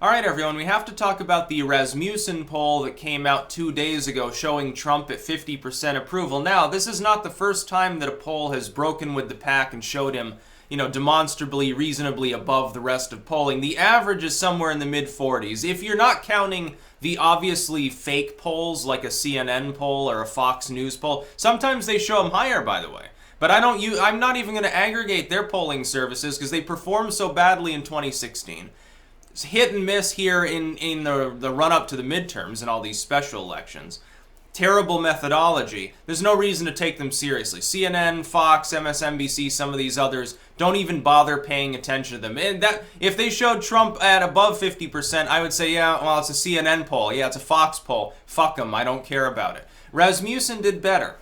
All right, everyone, we have to talk about the Rasmussen poll that came out 2 days ago showing Trump at 50% approval. Now, this is not the first time that a poll has broken with the pack and showed him, demonstrably, reasonably above the rest of polling. The average is somewhere in the mid-40s. If you're not counting the obviously fake polls like a CNN poll or a Fox News poll, sometimes they show him higher, by the way. But I'm not even going to aggregate their polling services because they performed so badly in 2016. Hit and miss here in the run-up to the midterms and all these special elections. Terrible methodology. There's no reason to take them seriously. CNN, Fox, MSNBC, some of these others don't even bother paying attention to them. And that if they showed Trump at above 50%, I would say, yeah, well, it's a CNN poll. Yeah, it's a Fox poll. Fuck them. I don't care about it. Rasmussen did better.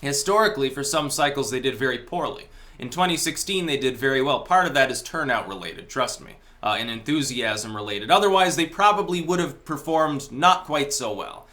Historically, for some cycles, they did very poorly. In 2016, they did very well. Part of that is turnout related, trust me. And enthusiasm related. Otherwise, they probably would have performed not quite so well.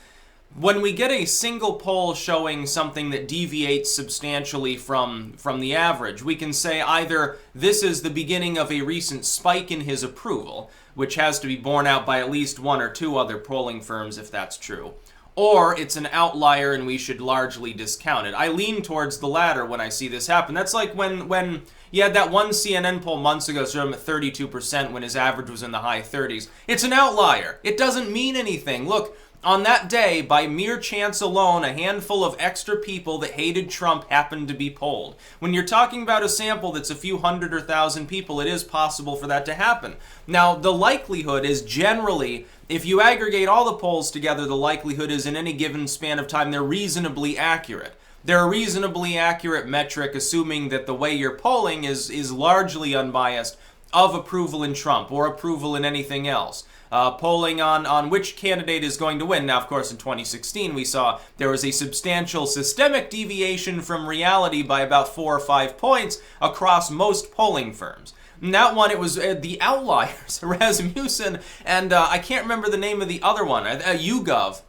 When we get a single poll showing something that deviates substantially from the average, we can say either this is the beginning of a recent spike in his approval, which has to be borne out by at least one or two other polling firms if that's true, or it's an outlier and we should largely discount it. I lean towards the latter when I see this happen. That's like when you had that one CNN poll months ago showed him at 32% when his average was in the high 30s. It's an outlier. It doesn't mean anything. Look, on that day, by mere chance alone, a handful of extra people that hated Trump happened to be polled. When you're talking about a sample that's a few hundred or thousand people, it is possible for that to happen. Now, the likelihood is generally, if you aggregate all the polls together, the likelihood is in any given span of time, they're reasonably accurate. They're a reasonably accurate metric, assuming that the way you're polling is largely unbiased of approval in Trump or approval in anything else. Polling on which candidate is going to win. Now, of course, in 2016, we saw there was a substantial systemic deviation from reality by about 4 or 5 points across most polling firms. In that one, it was the outliers, Rasmussen, and I can't remember the name of the other one, YouGov.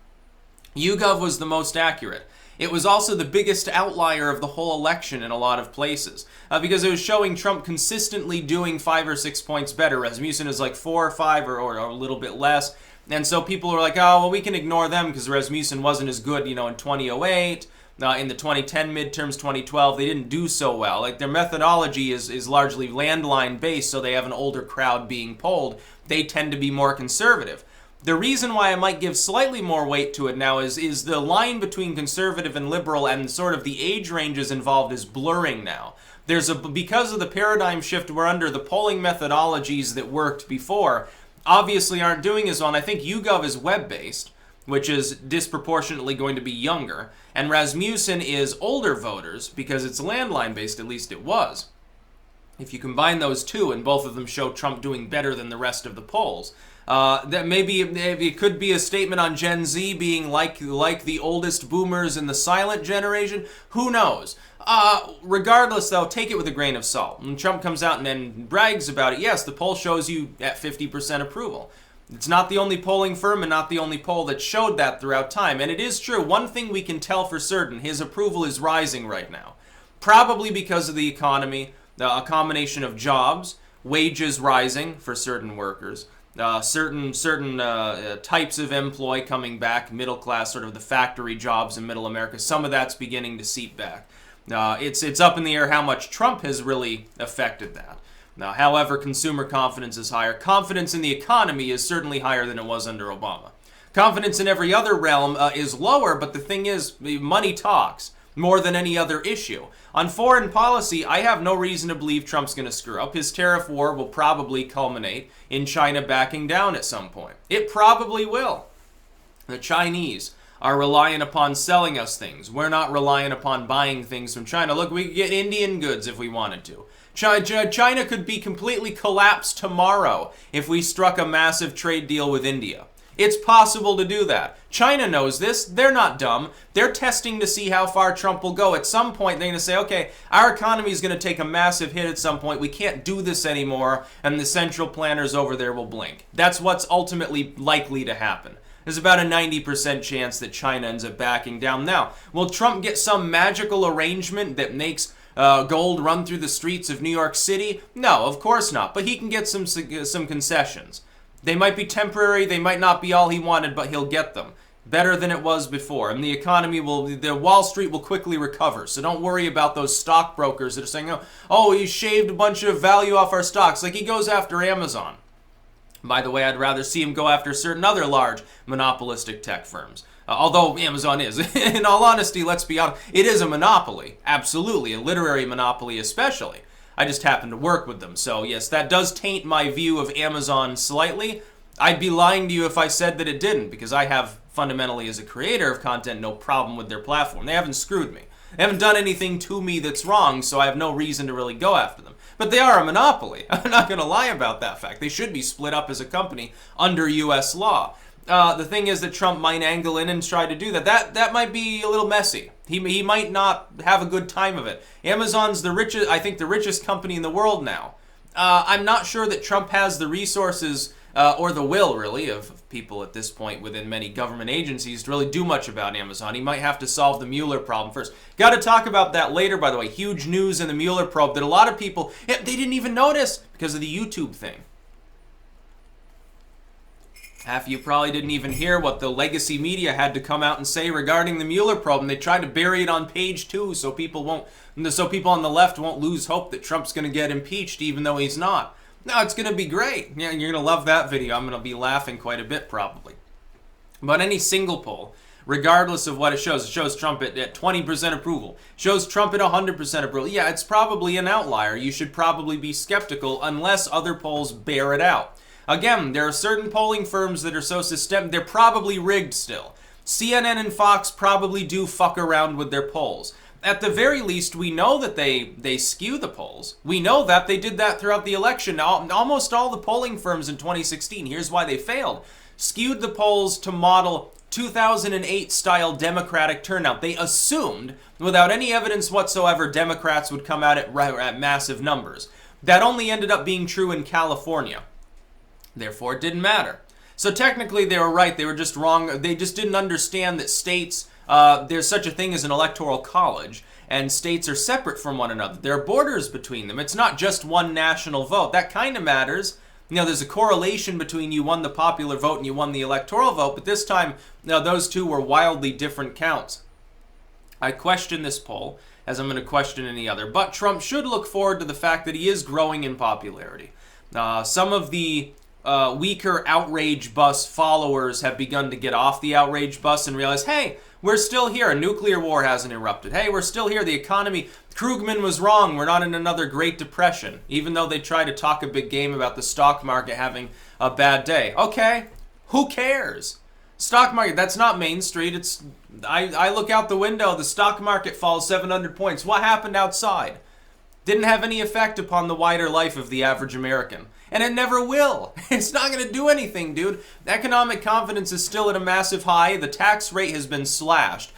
YouGov was the most accurate. It was also the biggest outlier of the whole election in a lot of places because it was showing Trump consistently doing 5 or 6 points better. Rasmussen is like 4 or 5 or a little bit less. And so people were like, oh, well, we can ignore them because Rasmussen wasn't as good, in 2008. In the 2010 midterms, 2012, they didn't do so well. Like their methodology is largely landline based, so they have an older crowd being polled. They tend to be more conservative. The reason why I might give slightly more weight to it now is the line between conservative and liberal and sort of the age ranges involved is blurring now. Because of the paradigm shift we're under, the polling methodologies that worked before obviously aren't doing as well. And I think YouGov is web-based, which is disproportionately going to be younger. And Rasmussen is older voters because it's landline-based, at least it was. If you combine those two and both of them show Trump doing better than the rest of the polls, that maybe it could be a statement on Gen Z being like the oldest boomers in the silent generation. Who knows? Regardless, though, take it with a grain of salt. When Trump comes out and then brags about it, yes, the poll shows you at 50% approval. It's not the only polling firm and not the only poll that showed that throughout time. And it is true. One thing we can tell for certain, his approval is rising right now. Probably because of the economy, a combination of jobs, wages rising for certain workers, certain types of employ coming back, middle class, sort of the factory jobs in middle America. Some of that's beginning to seep back. It's up in the air how much Trump has really affected that. Now, however, consumer confidence is higher. Confidence in the economy is certainly higher than it was under Obama. Confidence in every other realm is lower, but the thing is, money talks more than any other issue. On foreign policy, I have no reason to believe Trump's going to screw up. His tariff war will probably culminate in China backing down at some point. It probably will. The Chinese are reliant upon selling us things. We're not reliant upon buying things from China. Look, we could get Indian goods if we wanted to. China could be completely collapsed tomorrow if we struck a massive trade deal with India. It's possible to do that. China knows this. They're not dumb. They're testing to see how far Trump will go. At some point, they're going to say, okay, our economy is going to take a massive hit at some point. We can't do this anymore, and the central planners over there will blink. That's what's ultimately likely to happen. There's about a 90% chance that China ends up backing down. Now, will Trump get some magical arrangement that makes gold run through the streets of New York City? No, of course not. But he can get some concessions. They might be temporary, they might not be all he wanted, but he'll get them. Better than it was before. And the economy the Wall Street will quickly recover. So don't worry about those stockbrokers that are saying, oh, he shaved a bunch of value off our stocks. Like he goes after Amazon. By the way, I'd rather see him go after certain other large monopolistic tech firms. Although Amazon is. In all honesty, let's be honest, it is a monopoly. Absolutely. A literary monopoly especially. I just happen to work with them. So yes, that does taint my view of Amazon slightly. I'd be lying to you if I said that it didn't, because I have fundamentally as a creator of content no problem with their platform. They haven't screwed me. They haven't done anything to me that's wrong, so I have no reason to really go after them. But they are a monopoly. I'm not going to lie about that fact. They should be split up as a company under U.S. law. The thing is that Trump might angle in and try to do that. That might be a little messy. He might not have a good time of it. Amazon's the richest, I think, the richest company in the world now. I'm not sure that Trump has the resources or the will, really, of people at this point within many government agencies to really do much about Amazon. He might have to solve the Mueller problem first. Got to talk about that later, by the way. Huge news in the Mueller probe that a lot of people, they didn't even notice because of the YouTube thing. Half of you probably didn't even hear what the legacy media had to come out and say regarding the Mueller probe, and they tried to bury it on page 2 so people on the left won't lose hope that Trump's going to get impeached even though he's not. No, it's going to be great. Yeah, you're going to love that video. I'm going to be laughing quite a bit probably. But any single poll, regardless of what it shows Trump at 20% approval, shows Trump at 100% approval. Yeah, it's probably an outlier. You should probably be skeptical unless other polls bear it out. Again, there are certain polling firms that are so systemic, they're probably rigged still. CNN and Fox probably do fuck around with their polls. At the very least, we know that they skew the polls. We know that they did that throughout the election. Almost all the polling firms in 2016, here's why they failed, skewed the polls to model 2008-style Democratic turnout. They assumed, without any evidence whatsoever, Democrats would come out at massive numbers. That only ended up being true in California. Therefore, it didn't matter. So technically, they were right. They were just wrong. They just didn't understand that states, there's such a thing as an electoral college, and states are separate from one another. There are borders between them. It's not just one national vote. That kind of matters. You know, there's a correlation between you won the popular vote and you won the electoral vote, but this time, those two were wildly different counts. I question this poll, as I'm going to question any other, but Trump should look forward to the fact that he is growing in popularity. Some of the weaker outrage bus followers have begun to get off the outrage bus and realize, hey, we're still here. A nuclear war hasn't erupted. Hey, we're still here. The economy, Krugman was wrong. We're not in another Great Depression, even though they try to talk a big game about the stock market having a bad day. Okay, who cares? Stock market, that's not Main Street. I look out the window, the stock market falls 700 points. What happened outside? Didn't have any effect upon the wider life of the average American. And it never will. It's not going to do anything, dude. Economic confidence is still at a massive high. The tax rate has been slashed.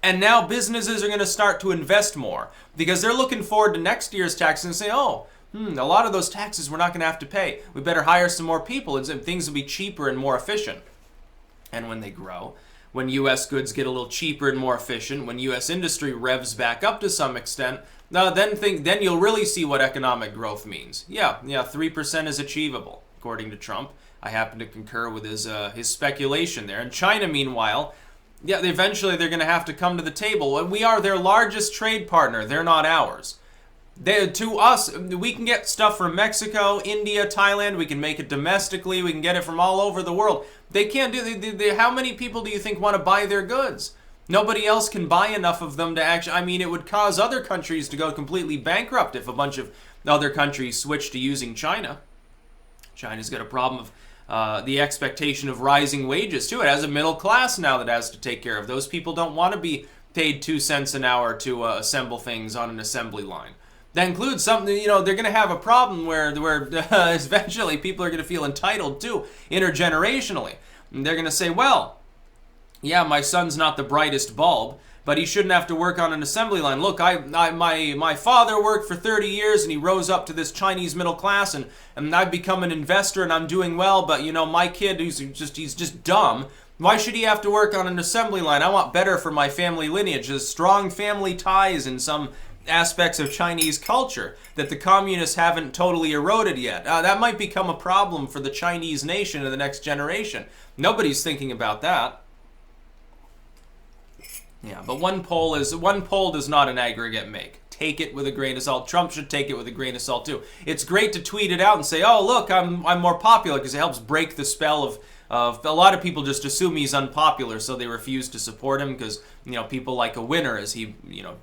And now businesses are going to start to invest more because they're looking forward to next year's taxes and say, oh, a lot of those taxes we're not going to have to pay. We better hire some more people and things will be cheaper and more efficient. And when they grow, when U.S. goods get a little cheaper and more efficient, when U.S. industry revs back up to some extent, then you'll really see what economic growth means. Yeah, 3% is achievable, according to Trump. I happen to concur with his speculation there. And China, meanwhile, eventually they're going to have to come to the table. We are their largest trade partner. They're not ours. To us, we can get stuff from Mexico, India, Thailand. We can make it domestically. We can get it from all over the world. They can't do. How many people do you think want to buy their goods? Nobody else can buy enough of them to actually, it would cause other countries to go completely bankrupt if a bunch of other countries switch to using China. China's got a problem of the expectation of rising wages too. It has a middle class now that it has to take care of. Those people don't want to be paid 2 cents an hour to assemble things on an assembly line. That includes something, they're going to have a problem where eventually people are going to feel entitled to intergenerationally. And they're going to say, well, yeah, my son's not the brightest bulb, but he shouldn't have to work on an assembly line. Look, my father worked for 30 years and he rose up to this Chinese middle class and I've become an investor and I'm doing well, but my kid he's just dumb. Why should he have to work on an assembly line? I want better for my family lineage. There's strong family ties in some aspects of Chinese culture that the communists haven't totally eroded yet. That might become a problem for the Chinese nation in the next generation. Nobody's thinking about that. Yeah, but one poll does not an aggregate make. Take it with a grain of salt. Trump should take it with a grain of salt too. It's great to tweet it out and say, "Oh, look, I'm more popular," because it helps break the spell of a lot of people just assume he's unpopular, so they refuse to support him because, people like a winner, as he,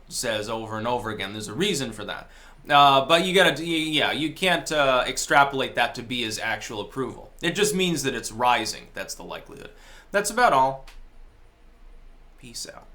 says over and over again. There's a reason for that. But you can't extrapolate that to be his actual approval. It just means that it's rising. That's the likelihood. That's about all. Peace out.